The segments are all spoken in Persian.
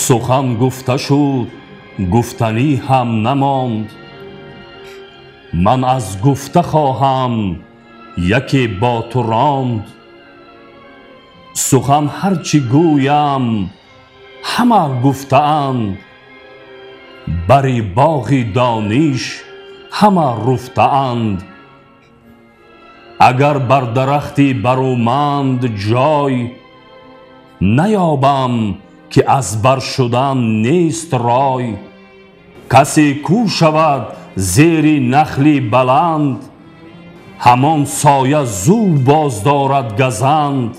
سخن گفته شد گفتنی هم نماند. من از گفته خواهم یکی با تو راند. سخن هرچی گویم همه گفته اند، بر باغ دانش همه رفته اند. اگر بر درختی برومند جای، نیابم که از بر شدن نیست رای. کسی کو شود زیر نخلی بلند، همان سایه زو باز دارد گزند.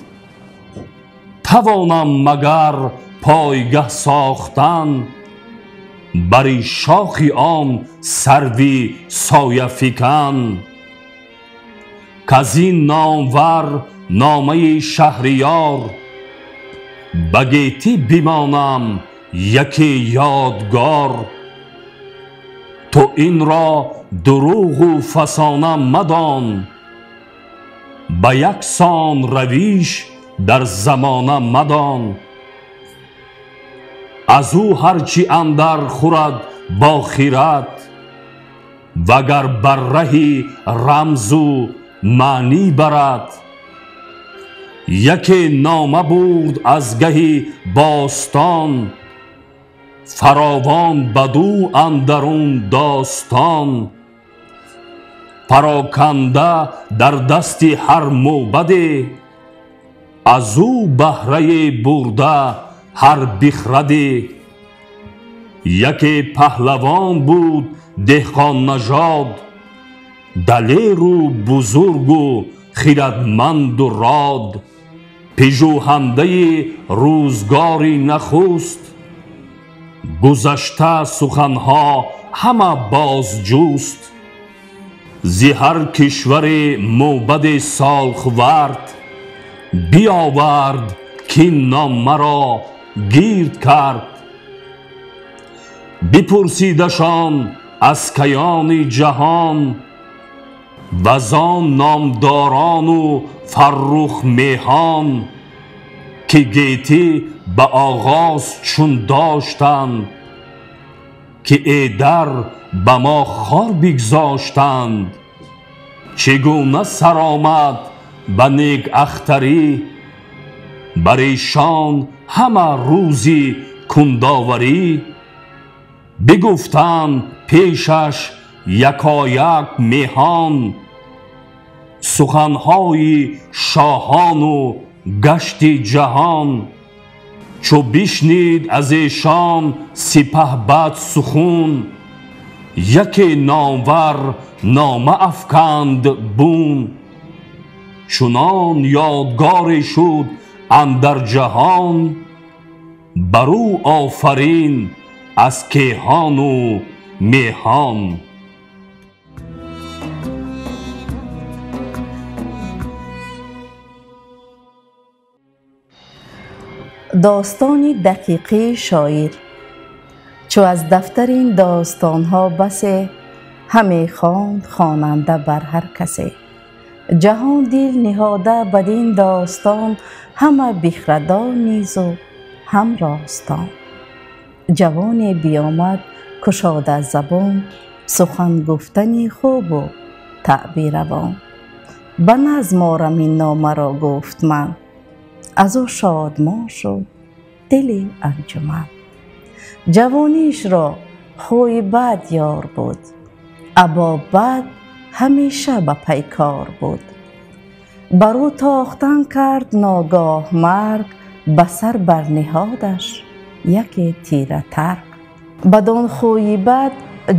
توانم مگر پایگه ساختن، بر شاخ آن سروی سایه فکن. کزین نامور نامه شهریار، به گیتی بمانم یکی یادگار. تو این را دروغ و فسانه مدان، به یک سان رویش در زمانه مدان. از او هرچی اندر خورد با خیرت، وگر بر ره رمز و معنی برد. یکی نامه بود از گهی باستان، فراوان بدو اندرون داستان. پراکنده در دست هر موبدی، از او بهره برده هر بخردی. یکی پهلوان بود دهقان نژاد، دلیر و بزرگ و خردمند و راد. پژوهنده روزگاری نخست، گذشته سخنها همه باز جست. ز هر کشور موبد سالخورد، بیاورد کین نامه را گرد کرد. بپرسیدشان از کیان جهان، وزان نامداران و فرخ میهان. که گیتی به آغاز چون داشتند، که ایدر به ما خار بگذاشتند. چگونه سر آمد به نیک اختری، بر ایشان همه روزی کنداوری. بگفتند پیشش یکایک میهان، سخنهای شاهان و گشت جهان. چو بشنید از ایشان سپهبد سخن، یکی نامور نامه افکند بون. چنان یادگاری شد اندر جهان، بر او آفرین از کیهان و میهان. داستان دقیقی شاعر. چو از دفتر این داستانها بسی، همی خواند خواننده بر هر کسی. جهان دل نهاده بدین داستان، همه بخردان نیز و هم راستان. جوان بیامد گشاده زبان، سخن گفتنی خوب و تعبیر روان. به نظم آرم این نامه را گفت من، از او شادمان شد دل انجمن. جوانیش را خوی بد یار بود، ابا بد همیشه به پیکار بود. بر او تاختن کرد ناگاه مرگ، به سر برنهادش یکی تیره ترگ. بدان خوی بد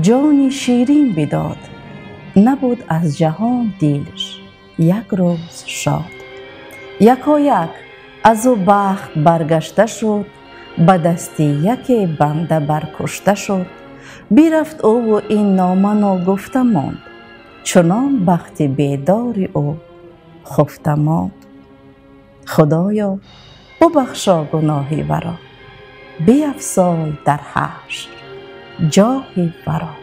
جان شیرین بداد، نبود از جهان دلش یک روز شاد. یکایک از او بخت برگشته شد، به دستی یکی بنده برکشته شد. برفت او و این نامه ناگفته ماند، چنان بخت بیدار او خفته ماند. خدایا ببخشا گناه ورا، بیفزای در حشر جاه ورا.